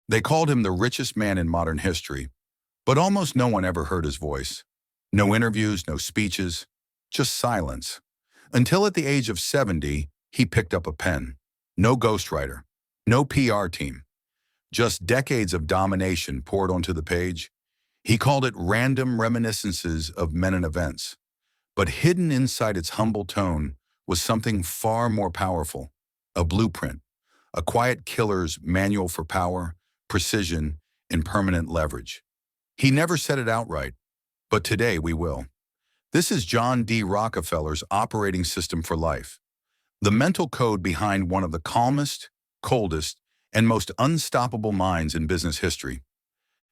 They called him the richest man in modern history, but almost no one ever heard his voice. No interviews, no speeches, just silence. Until at the age of 70, he picked up a pen. No ghostwriter, no PR team, just decades of domination poured onto the page. He called it random reminiscences of men and events. But hidden inside its humble tone was something far more powerful, a blueprint, a quiet killer's manual for power, precision, and permanent leverage. He never said it outright, but today we will. This is John D. Rockefeller's operating system for life, the mental code behind one of the calmest, coldest, and most unstoppable minds in business history.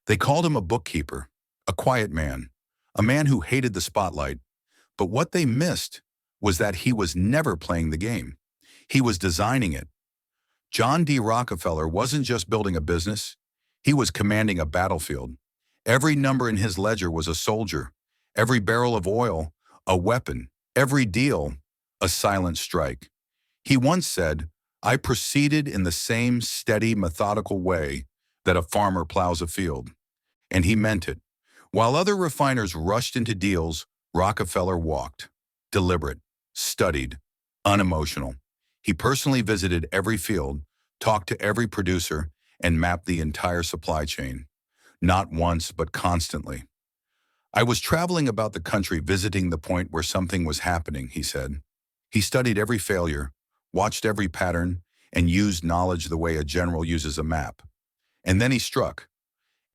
They called him a bookkeeper, a quiet man, a man who hated the spotlight, but what they missed was that he was never playing the game. He was designing it. John D. Rockefeller wasn't just building a business, he was commanding a battlefield. Every number in his ledger was a soldier, every barrel of oil, a weapon, every deal, a silent strike. He once said, "I proceeded in the same steady, methodical way that a farmer plows a field." And he meant it. While other refiners rushed into deals, Rockefeller walked, deliberate, studied, unemotional. He personally visited every field, talked to every producer, and mapped the entire supply chain. Not once, but constantly. "I was traveling about the country visiting the point where something was happening," he said. He studied every failure, watched every pattern, and used knowledge the way a general uses a map. And then he struck.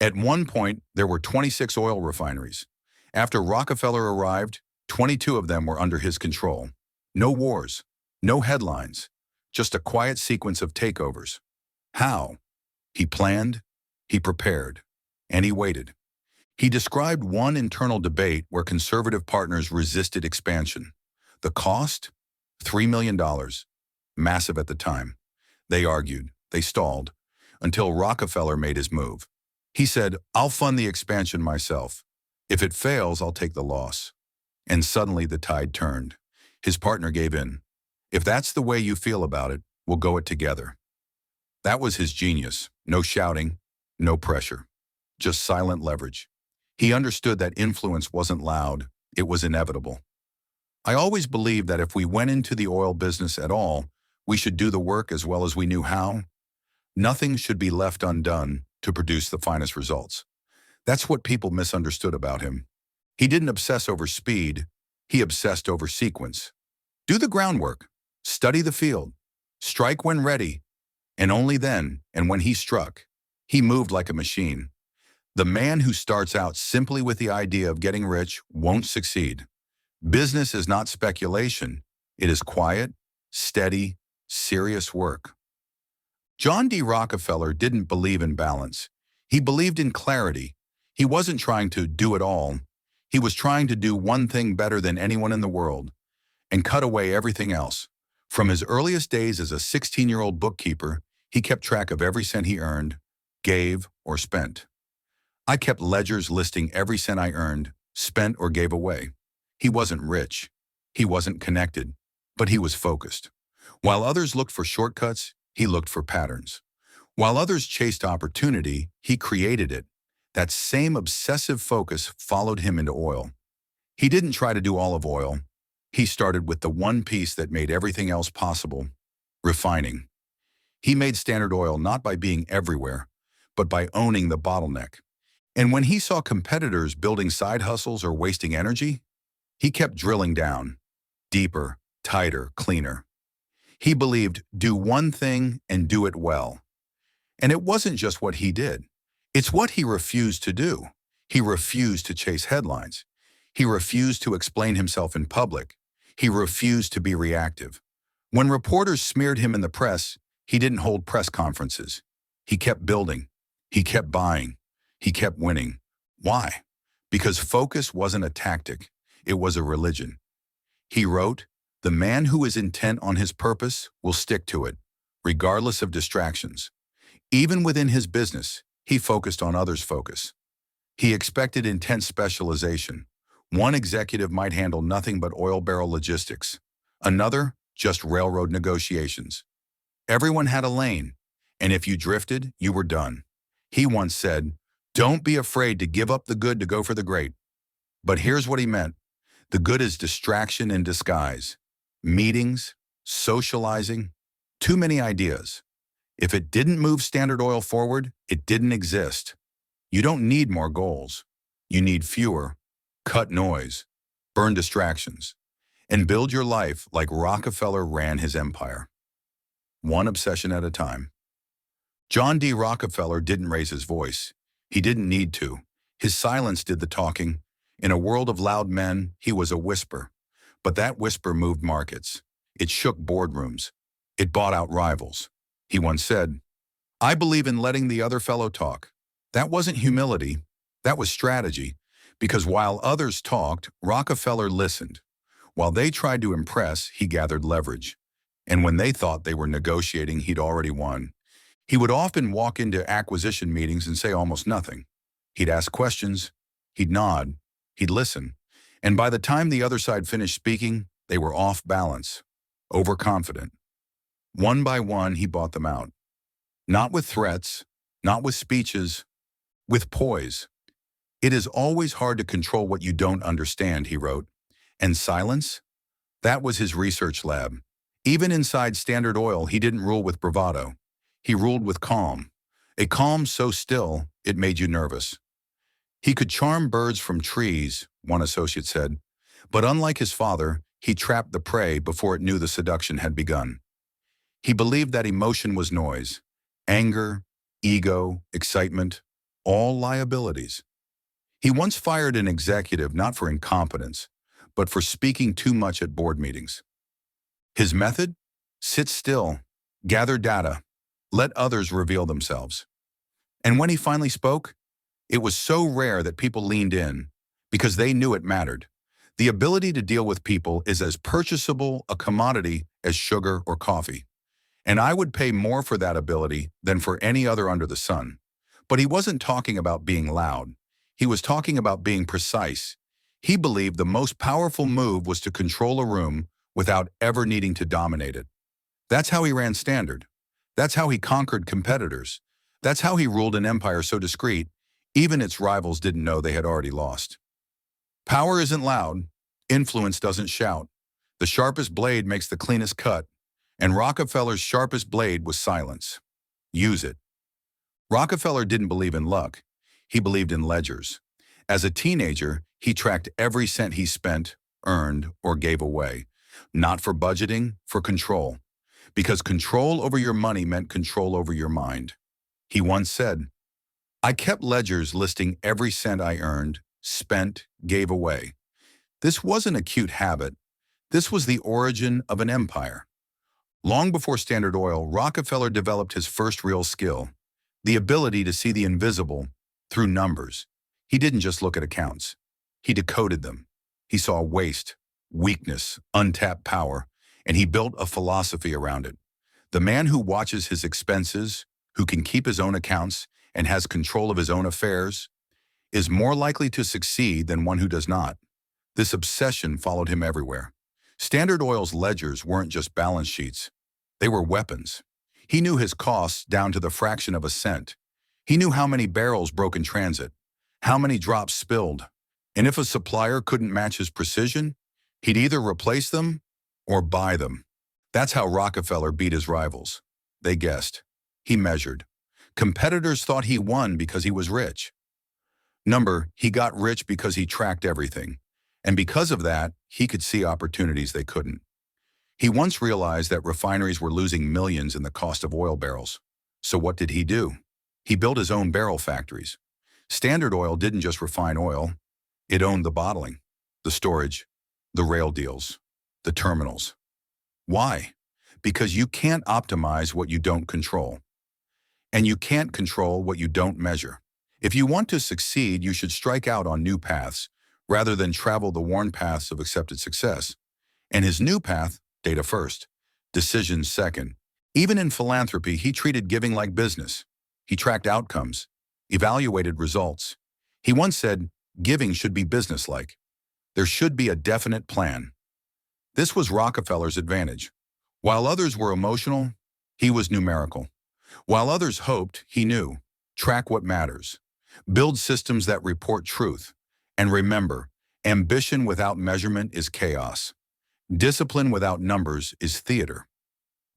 At one point, there were 26 oil refineries. After Rockefeller arrived, 22 of them were under his control. No wars, no headlines, just a quiet sequence of takeovers. How? He planned, he prepared, and he waited. He described one internal debate where conservative partners resisted expansion. The cost? $3 million. Massive at the time. They argued, they stalled, until Rockefeller made his move. He said, "I'll fund the expansion myself. If it fails, I'll take the loss." And suddenly the tide turned. His partner gave in. "If that's the way you feel about it, we'll go it together." That was his genius. No shouting, no pressure, just silent leverage. He understood that influence wasn't loud, it was inevitable. I always believed that if we went into the oil business at all, we should do the work as well as we knew how. Nothing should be left undone to produce the finest results. That's what people misunderstood about him. He didn't obsess over speed, he obsessed over sequence. Do the groundwork, study the field, strike when ready, and only then, and when he struck, he moved like a machine. The man who starts out simply with the idea of getting rich won't succeed. Business is not speculation, it is quiet, steady, serious work. John D. Rockefeller didn't believe in balance. He believed in clarity. He wasn't trying to do it all. He was trying to do one thing better than anyone in the world and cut away everything else. From his earliest days as a 16-year-old bookkeeper, he kept track of every cent he earned, gave, or spent. "I kept ledgers listing every cent I earned, spent, or gave away." He wasn't rich. He wasn't connected, but he was focused. While others looked for shortcuts, he looked for patterns. While others chased opportunity, he created it. That same obsessive focus followed him into oil. He didn't try to do all of oil. He started with the one piece that made everything else possible: refining. He made Standard Oil not by being everywhere, but by owning the bottleneck. And when he saw competitors building side hustles or wasting energy, he kept drilling down, deeper, tighter, cleaner. He believed, do one thing and do it well. And it wasn't just what he did. It's what he refused to do. He refused to chase headlines. He refused to explain himself in public. He refused to be reactive. When reporters smeared him in the press, he didn't hold press conferences. He kept building. He kept buying. He kept winning. Why? Because focus wasn't a tactic. It was a religion. He wrote, "The man who is intent on his purpose will stick to it, regardless of distractions." Even within his business, he focused on others' focus. He expected intense specialization. One executive might handle nothing but oil barrel logistics. Another, just railroad negotiations. Everyone had a lane, and if you drifted, you were done. He once said, "Don't be afraid to give up the good to go for the great." But here's what he meant. The good is distraction in disguise. Meetings, socializing, too many ideas. If it didn't move Standard Oil forward, it didn't exist. You don't need more goals. You need fewer. Cut noise, burn distractions, and build your life like Rockefeller ran his empire. One obsession at a time. John D. Rockefeller didn't raise his voice. He didn't need to. His silence did the talking. In a world of loud men, he was a whisper. But that whisper moved markets. It shook boardrooms. It bought out rivals. He once said, "I believe in letting the other fellow talk." That wasn't humility. That was strategy. Because while others talked, Rockefeller listened. While they tried to impress, he gathered leverage. And when they thought they were negotiating, he'd already won. He would often walk into acquisition meetings and say almost nothing. He'd ask questions, he'd nod, he'd listen. And by the time the other side finished speaking, they were off balance, overconfident. One by one, he bought them out. Not with threats, not with speeches, with poise. "It is always hard to control what you don't understand," he wrote. And silence? That was his research lab. Even inside Standard Oil, he didn't rule with bravado. He ruled with calm. A calm so still, it made you nervous. He could charm birds from trees, one associate said. But unlike his father, he trapped the prey before it knew the seduction had begun. He believed that emotion was noise. Anger, ego, excitement, all liabilities. He once fired an executive not for incompetence, but for speaking too much at board meetings. His method? Sit still, gather data, let others reveal themselves. And when he finally spoke, it was so rare that people leaned in because they knew it mattered. The ability to deal with people is as purchasable a commodity as sugar or coffee. And I would pay more for that ability than for any other under the sun. But he wasn't talking about being loud. He was talking about being precise. He believed the most powerful move was to control a room without ever needing to dominate it. That's how he ran Standard. That's how he conquered competitors. That's how he ruled an empire so discreet, even its rivals didn't know they had already lost. Power isn't loud. Influence doesn't shout. The sharpest blade makes the cleanest cut. And Rockefeller's sharpest blade was silence. Use it. Rockefeller didn't believe in luck. He believed in ledgers. As a teenager, he tracked every cent he spent, earned, or gave away. Not for budgeting, for control. Because control over your money meant control over your mind. He once said, "I kept ledgers listing every cent I earned, spent, gave away." This wasn't a cute habit. This was the origin of an empire. Long before Standard Oil, Rockefeller developed his first real skill, the ability to see the invisible through numbers. He didn't just look at accounts. He decoded them. He saw waste, weakness, untapped power, and he built a philosophy around it. The man who watches his expenses, who can keep his own accounts, and has control of his own affairs, is more likely to succeed than one who does not. This obsession followed him everywhere. Standard Oil's ledgers weren't just balance sheets. They were weapons. He knew his costs down to the fraction of a cent. He knew how many barrels broke in transit, how many drops spilled, and if a supplier couldn't match his precision, he'd either replace them or buy them. That's how Rockefeller beat his rivals. They guessed. He measured. Competitors thought he won because he was rich. He got rich because he tracked everything. And because of that, he could see opportunities they couldn't. He once realized that refineries were losing millions in the cost of oil barrels. So what did he do? He built his own barrel factories. Standard Oil didn't just refine oil. It owned the bottling, the storage, the rail deals, the terminals. Why? Because you can't optimize what you don't control. And you can't control what you don't measure. If you want to succeed, you should strike out on new paths rather than travel the worn paths of accepted success. And his new path, data first, decisions second. Even in philanthropy, he treated giving like business. He tracked outcomes, evaluated results. He once said, "Giving should be businesslike. There should be a definite plan." This was Rockefeller's advantage. While others were emotional, he was numerical. While others hoped, he knew. Track what matters. Build systems that report truth. And remember, ambition without measurement is chaos. Discipline without numbers is theater.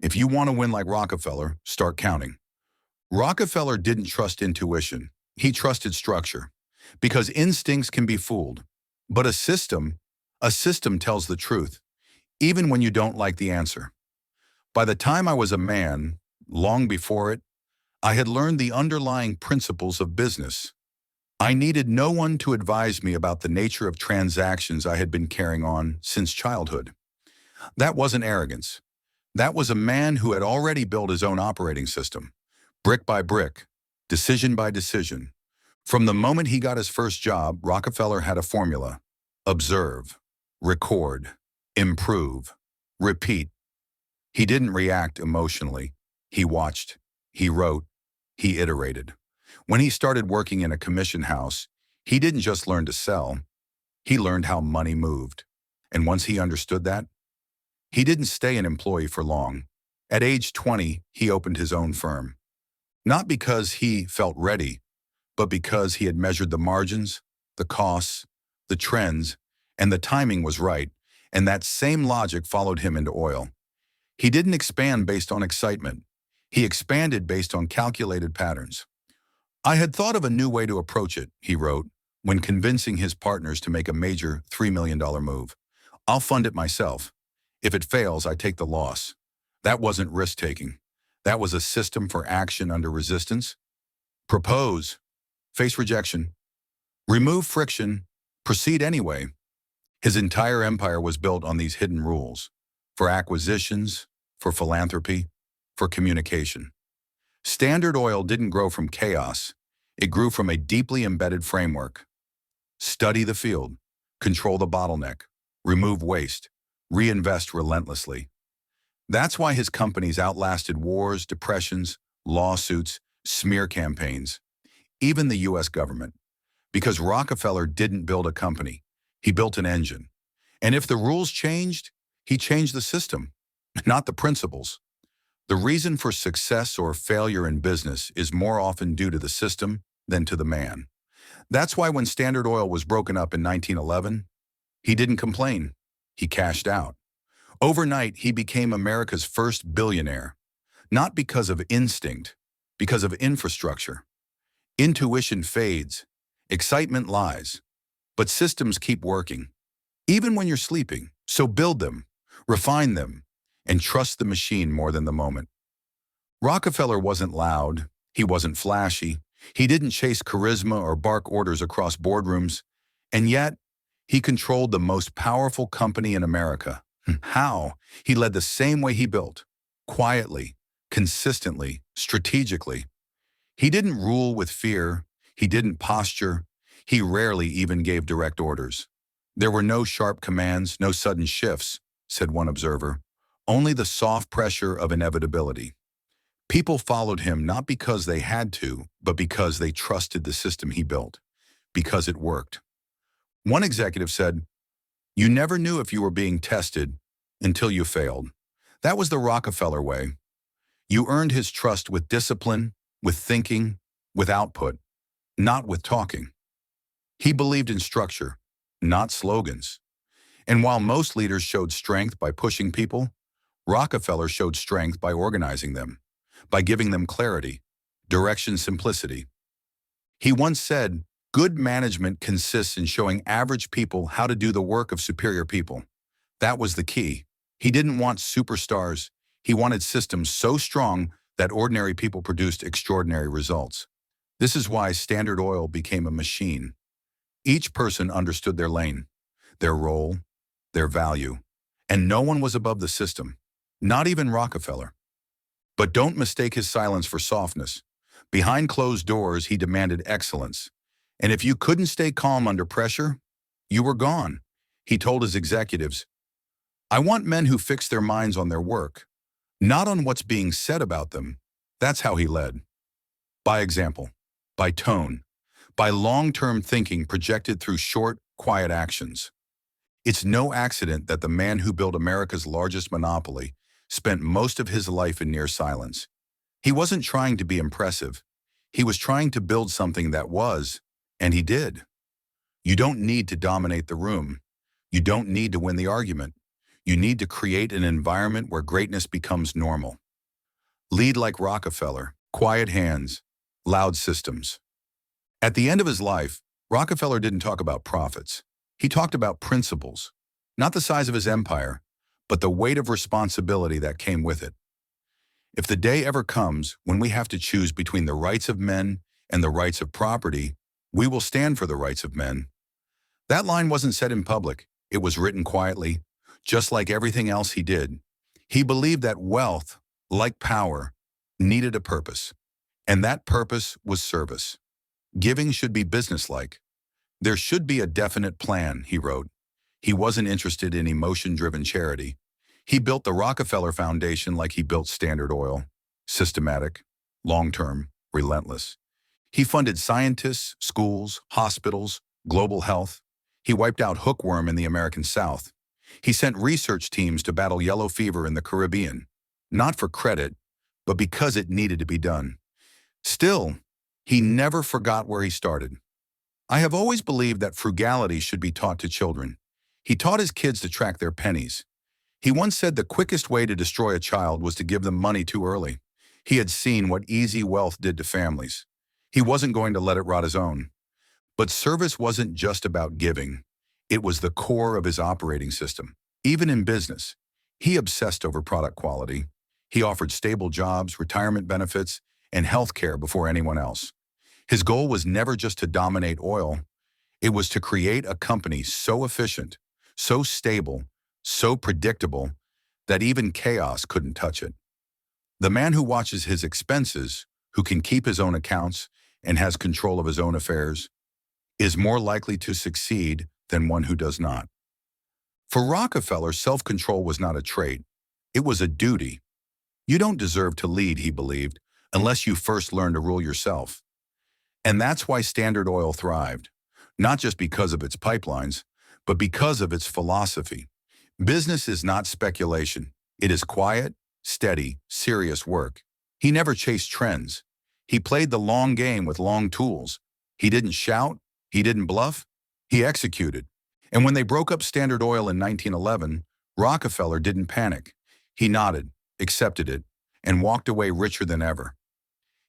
If you want to win like Rockefeller, start counting. Rockefeller didn't trust intuition. He trusted structure. Because instincts can be fooled. But a system tells the truth, even when you don't like the answer. By the time I was a man, long before it, I had learned the underlying principles of business. I needed no one to advise me about the nature of transactions I had been carrying on since childhood. That wasn't arrogance. That was a man who had already built his own operating system, brick by brick, decision by decision. From the moment he got his first job, Rockefeller had a formula: observe, record, improve, repeat. He didn't react emotionally. He watched, he wrote, he iterated. When he started working in a commission house, he didn't just learn to sell, he learned how money moved. And once he understood that, he didn't stay an employee for long. At age 20, he opened his own firm. Not because he felt ready, but because he had measured the margins, the costs, the trends, and the timing was right, and that same logic followed him into oil. He didn't expand based on excitement. He expanded based on calculated patterns. I had thought of a new way to approach it, he wrote, when convincing his partners to make a major $3 million move. I'll fund it myself. If it fails, I take the loss. That wasn't risk-taking. That was a system for action under resistance. Propose. Face rejection. Remove friction. Proceed anyway. His entire empire was built on these hidden rules. For acquisitions, for philanthropy, for communication. Standard Oil didn't grow from chaos. It grew from a deeply embedded framework. Study the field, control the bottleneck, remove waste, reinvest relentlessly. That's why his companies outlasted wars, depressions, lawsuits, smear campaigns, even the US government. Because Rockefeller didn't build a company, he built an engine. And if the rules changed, he changed the system, not the principles. The reason for success or failure in business is more often due to the system than to the man. That's why when Standard Oil was broken up in 1911, he didn't complain. He cashed out. Overnight, he became America's first billionaire, not because of instinct, because of infrastructure. Intuition fades, excitement lies, but systems keep working, even when you're sleeping. So build them, refine them, and trust the machine more than the moment. Rockefeller wasn't loud, he wasn't flashy, he didn't chase charisma or bark orders across boardrooms, and yet, he controlled the most powerful company in America. How? He led the same way he built, quietly, consistently, strategically. He didn't rule with fear, he didn't posture, he rarely even gave direct orders. There were no sharp commands, no sudden shifts, said one observer, only the soft pressure of inevitability. People followed him not because they had to, but because they trusted the system he built, because it worked. One executive said, "You never knew if you were being tested until you failed." That was the Rockefeller way. You earned his trust with discipline, with thinking, with output, not with talking. He believed in structure, not slogans. And while most leaders showed strength by pushing people, Rockefeller showed strength by organizing them, by giving them clarity, direction, simplicity. He once said, "Good management consists in showing average people how to do the work of superior people." That was the key. He didn't want superstars. He wanted systems so strong that ordinary people produced extraordinary results. This is why Standard Oil became a machine. Each person understood their lane, their role, their value, and no one was above the system, not even Rockefeller. But don't mistake his silence for softness. Behind closed doors, he demanded excellence. And if you couldn't stay calm under pressure, you were gone. He told his executives, "I want men who fix their minds on their work, not on what's being said about them." That's how he led. By example, by tone, by long-term thinking projected through short, quiet actions. It's no accident that the man who built America's largest monopoly spent most of his life in near silence. He wasn't trying to be impressive. He was trying to build something that was, and he did. You don't need to dominate the room. You don't need to win the argument. You need to create an environment where greatness becomes normal. Lead like Rockefeller, quiet hands, loud systems. At the end of his life, Rockefeller didn't talk about profits. He talked about principles, not the size of his empire, but the weight of responsibility that came with it. If the day ever comes when we have to choose between the rights of men and the rights of property, we will stand for the rights of men. That line wasn't said in public. It was written quietly, just like everything else he did. He believed that wealth, like power, needed a purpose, and that purpose was service. Giving should be businesslike. There should be a definite plan, he wrote. He wasn't interested in emotion-driven charity. He built the Rockefeller Foundation like he built Standard Oil, systematic, long-term, relentless. He funded scientists, schools, hospitals, global health. He wiped out hookworm in the American South. He sent research teams to battle yellow fever in the Caribbean, not for credit, but because it needed to be done. Still, he never forgot where he started. I have always believed that frugality should be taught to children. He taught his kids to track their pennies. He once said the quickest way to destroy a child was to give them money too early. He had seen what easy wealth did to families. He wasn't going to let it rot his own. But service wasn't just about giving. It was the core of his operating system. Even in business, he obsessed over product quality. He offered stable jobs, retirement benefits, and health care before anyone else. His goal was never just to dominate oil. It was to create a company so efficient, so stable, so predictable that even chaos couldn't touch it. The man who watches his expenses, who can keep his own accounts and has control of his own affairs, is more likely to succeed than one who does not. For Rockefeller, self-control was not a trait. It was a duty. You don't deserve to lead, he believed, unless you first learn to rule yourself. And that's why Standard Oil thrived, not just because of its pipelines, but because of its philosophy. Business is not speculation. It is quiet, steady, serious work. He never chased trends. He played the long game with long tools. He didn't shout. He didn't bluff. He executed. And when they broke up Standard Oil in 1911, Rockefeller didn't panic. He nodded, accepted it, and walked away richer than ever.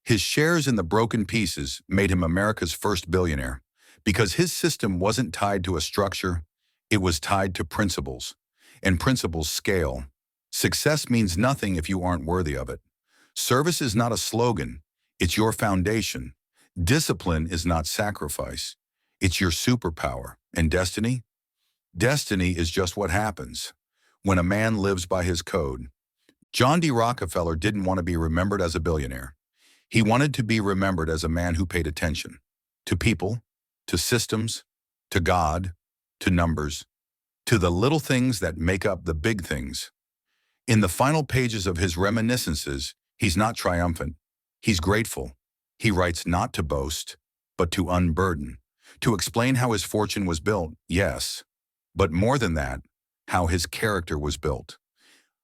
His shares in the broken pieces made him America's first billionaire because his system wasn't tied to a structure, it was tied to principles. And principles scale. Success means nothing if you aren't worthy of it. Service is not a slogan, it's your foundation. Discipline is not sacrifice, it's your superpower. And destiny? Destiny is just what happens when a man lives by his code. John D. Rockefeller didn't want to be remembered as a billionaire. He wanted to be remembered as a man who paid attention to people, to systems, to God, to numbers, to the little things that make up the big things. In the final pages of his Reminiscences, he's not triumphant. He's grateful. He writes not to boast, but to unburden, to explain how his fortune was built, yes, but more than that, how his character was built.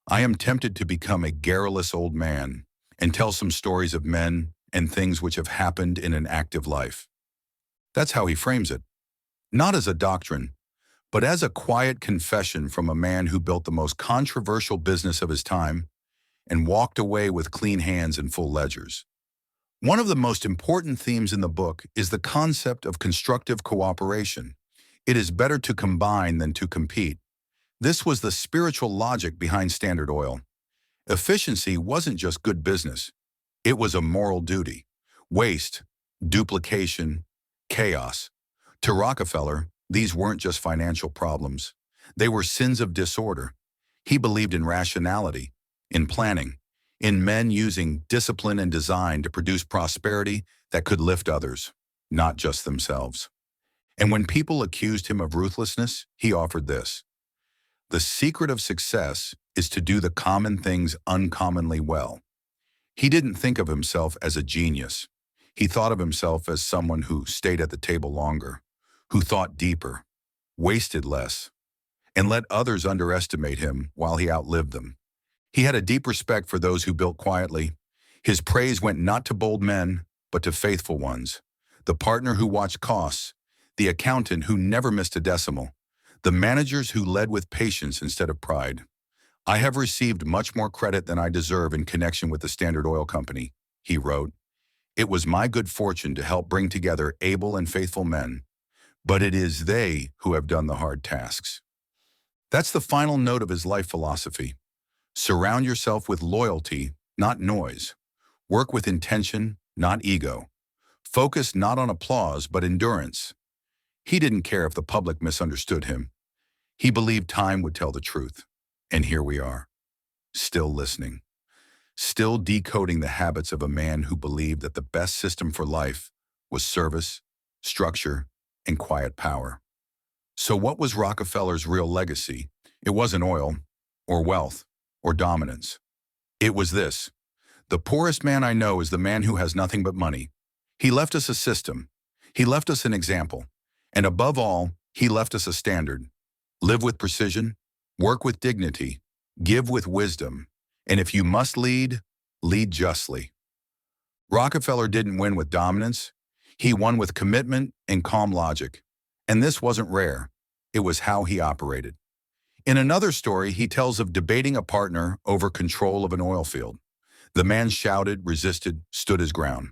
I am tempted to become a garrulous old man and tell some stories of men and things which have happened in an active life. That's how he frames it. Not as a doctrine, but as a quiet confession from a man who built the most controversial business of his time and walked away with clean hands and full ledgers. One of the most important themes in the book is the concept of constructive cooperation. It is better to combine than to compete. This was the spiritual logic behind Standard Oil. Efficiency wasn't just good business. It was a moral duty. Waste, duplication, chaos. To Rockefeller, these weren't just financial problems. They were sins of disorder. He believed in rationality, in planning, in men using discipline and design to produce prosperity that could lift others, not just themselves. And when people accused him of ruthlessness, he offered this. The secret of success is to do the common things uncommonly well. He didn't think of himself as a genius. He thought of himself as someone who stayed at the table longer, who thought deeper, wasted less, and let others underestimate him while he outlived them. He had a deep respect for those who built quietly. His praise went not to bold men, but to faithful ones. The partner who watched costs, the accountant who never missed a decimal, the managers who led with patience instead of pride. I have received much more credit than I deserve in connection with the Standard Oil Company, he wrote. It was my good fortune to help bring together able and faithful men, but it is they who have done the hard tasks. That's the final note of his life philosophy. Surround yourself with loyalty, not noise. Work with intention, not ego. Focus not on applause, but endurance. He didn't care if the public misunderstood him. He believed time would tell the truth. And here we are, still listening, still decoding the habits of a man who believed that the best system for life was service, structure, and quiet power. So what was Rockefeller's real legacy? It wasn't oil, or wealth, or dominance. It was this. The poorest man I know is the man who has nothing but money. He left us a system. He left us an example. And above all, he left us a standard. Live with precision, work with dignity, give with wisdom, and if you must lead, lead justly. Rockefeller didn't win with dominance. He won with commitment and calm logic. And this wasn't rare. It was how he operated. In another story, he tells of debating a partner over control of an oil field. The man shouted, resisted, stood his ground.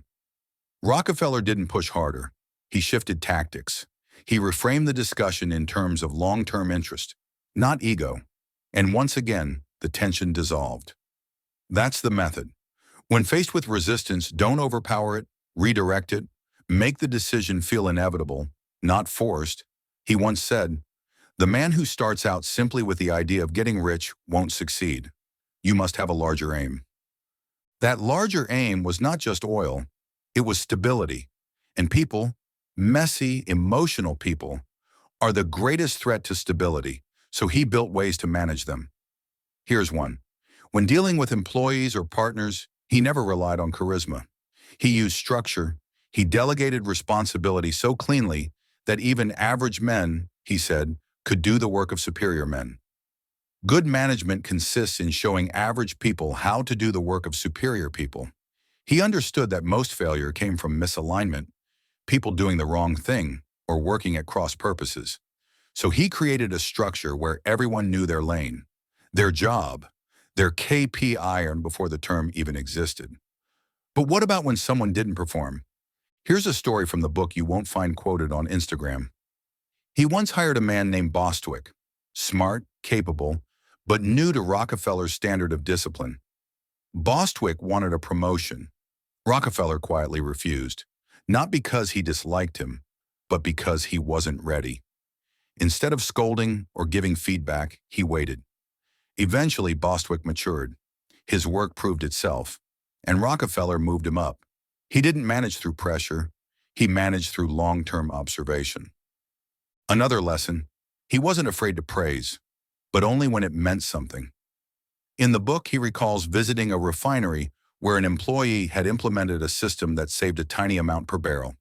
Rockefeller didn't push harder. He shifted tactics. He reframed the discussion in terms of long-term interest, not ego. And once again, the tension dissolved. That's the method. When faced with resistance, don't overpower it, redirect it, make the decision feel inevitable, not forced. He once said, "The man who starts out simply with the idea of getting rich won't succeed. You must have a larger aim." That larger aim was not just oil, it was stability. And people, messy, emotional people, are the greatest threat to stability, so he built ways to manage them. Here's one. When dealing with employees or partners, he never relied on charisma. He used structure. He delegated responsibility so cleanly that even average men, he said, could do the work of superior men. Good management consists in showing average people how to do the work of superior people. He understood that most failure came from misalignment, people doing the wrong thing or working at cross purposes. So he created a structure where everyone knew their lane, their job, their KPI before the term even existed. But what about when someone didn't perform? Here's a story from the book you won't find quoted on Instagram. He once hired a man named Bostwick, smart, capable, but new to Rockefeller's standard of discipline. Bostwick wanted a promotion. Rockefeller quietly refused, not because he disliked him, but because he wasn't ready. Instead of scolding or giving feedback, he waited. Eventually, Bostwick matured. His work proved itself, and Rockefeller moved him up. He didn't manage through pressure. He managed through long-term observation. Another lesson, he wasn't afraid to praise, but only when it meant something. In the book, he recalls visiting a refinery where an employee had implemented a system that saved a tiny amount per barrel.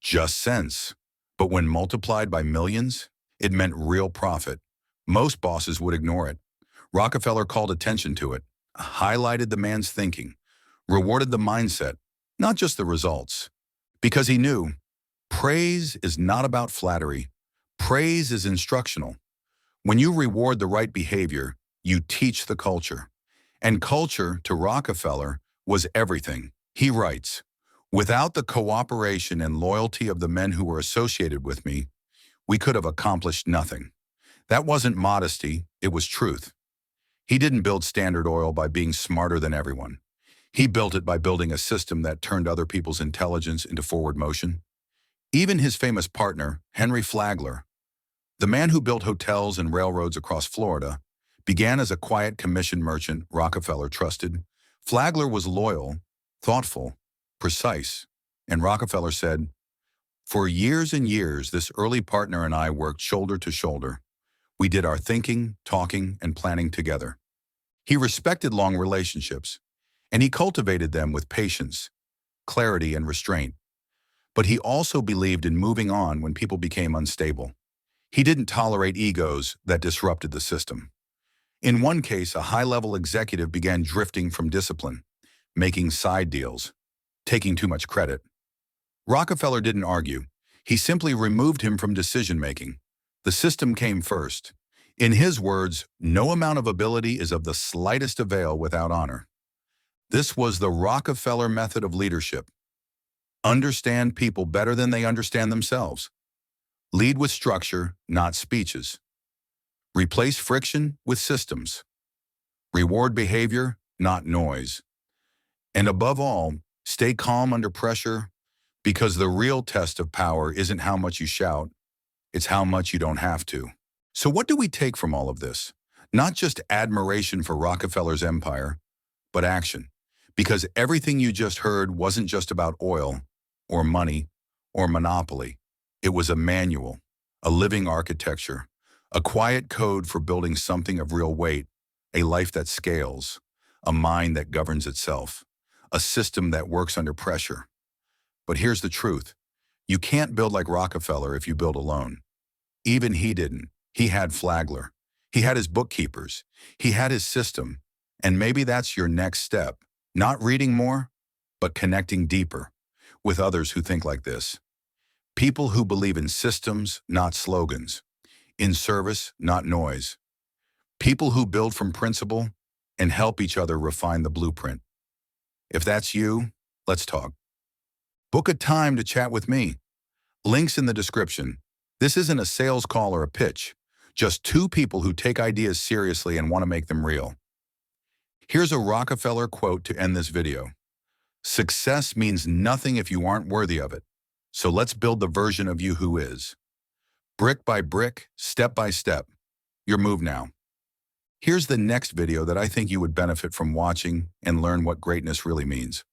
Just cents. But when multiplied by millions, it meant real profit. Most bosses would ignore it. Rockefeller called attention to it, highlighted the man's thinking, rewarded the mindset, not just the results. Because he knew, praise is not about flattery. Praise is instructional. When you reward the right behavior, you teach the culture. And culture, to Rockefeller, was everything. He writes, "Without the cooperation and loyalty of the men who were associated with me, we could have accomplished nothing." That wasn't modesty, it was truth. He didn't build Standard Oil by being smarter than everyone. He built it by building a system that turned other people's intelligence into forward motion. Even his famous partner, Henry Flagler, the man who built hotels and railroads across Florida, began as a quiet commission merchant Rockefeller trusted. Flagler was loyal, thoughtful, precise, and Rockefeller said, "For years and years, this early partner and I worked shoulder to shoulder. We did our thinking, talking, and planning together." He respected long relationships, and he cultivated them with patience, clarity, and restraint. But he also believed in moving on when people became unstable. He didn't tolerate egos that disrupted the system. In one case, a high-level executive began drifting from discipline, making side deals. taking too much credit. Rockefeller didn't argue. He simply removed him from decision-making. The system came first. In his words, no amount of ability is of the slightest avail without honor. This was the Rockefeller method of leadership. Understand people better than they understand themselves. Lead with structure, not speeches. Replace friction with systems. Reward behavior, not noise. And above all, stay calm under pressure, because the real test of power isn't how much you shout, it's how much you don't have to. So what do we take from all of this? Not just admiration for Rockefeller's empire, but action. Because everything you just heard wasn't just about oil, or money, or monopoly. It was a manual, a living architecture, a quiet code for building something of real weight, a life that scales, a mind that governs itself, a system that works under pressure. But here's the truth. You can't build like Rockefeller if you build alone. Even he didn't. He had Flagler. He had his bookkeepers. He had his system. And maybe that's your next step. Not reading more, but connecting deeper with others who think like this. People who believe in systems, not slogans. In service, not noise. People who build from principle and help each other refine the blueprint. If that's you, let's talk. Book a time to chat with me. Links in the description. This isn't a sales call or a pitch. Just two people who take ideas seriously and want to make them real. Here's a Rockefeller quote to end this video. Success means nothing if you aren't worthy of it. So let's build the version of you who is. Brick by brick, step by step. Your move now. Here's the next video that I think you would benefit from watching and learn what greatness really means.